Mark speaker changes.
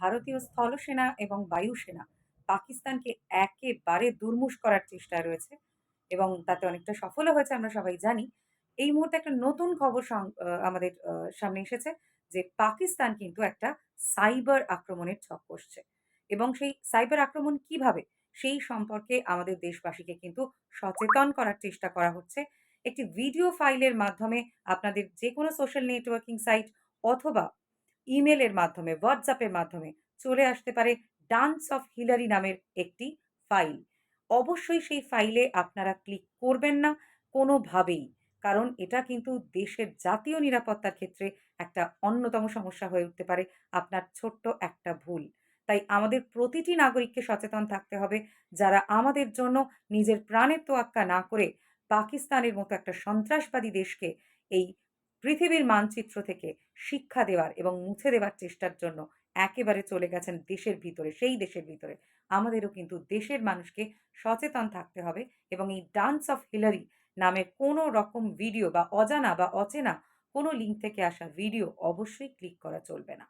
Speaker 1: ভারতীয় স্থলসেনা এবং বায়ুসেনা পাকিস্তানকে একেবারে দুর্মুশ করার চেষ্টায় রয়েছে এবং তাতে অনেকটা সফলও হয়েছে আমরা সবাই জানি। এই মুহূর্তে একটা নতুন খবর আমাদের সামনে এসেছে যে পাকিস্তান কিন্তু একটা সাইবার আক্রমণের ছক কষছে এবং সেই সাইবার আক্রমণ কিভাবে সেই সম্পর্কে আমাদের দেশবাসীকে কিন্তু সচেতন করার চেষ্টা করা হচ্ছে। একটি ভিডিও ফাইলের মাধ্যমে আপনাদের যেকোনো সোশ্যাল নেটওয়ার্কিং সাইট অথবা ইমেইলের মাধ্যমে, WhatsApp এর মাধ্যমে চলে আসতে পারে ডান্স অফ হিলারি নামের একটি ফাইল। অবশ্যই সেই ফাইলে আপনারা ক্লিক করবেন না কোনোভাবেই। কারণ এটা কিন্তু দেশের জাতীয় নিরাপত্তার ক্ষেত্রে একটা অন্যতম সমস্যা হয়ে উঠতে পারে আপনার ছোট্ট একটা ভুল। তাই আমাদের প্রতিটি নাগরিককে সচেতন থাকতে হবে, যারা আমাদের জন্য নিজের প্রাণের তোয়াক্কা না করে পাকিস্তানের মতো একটা সন্ত্রাসবাদী দেশকে এই পৃথিবীর মানচিত্র থেকে শিক্ষা দেওয়ার এবং মুছে দেওয়ার চেষ্টার জন্য একেবারে চলে গেছেন দেশের ভিতরে, সেই দেশের ভিতরে। আমাদেরও কিন্তু দেশের মানুষকে সচেতন থাকতে হবে এবং এই ডান্স অফ হিলারি নামের কোনো রকম ভিডিও বা অজানা বা অচেনা কোনো লিঙ্ক থেকে আসা ভিডিও অবশ্যই ক্লিক করা চলবে না।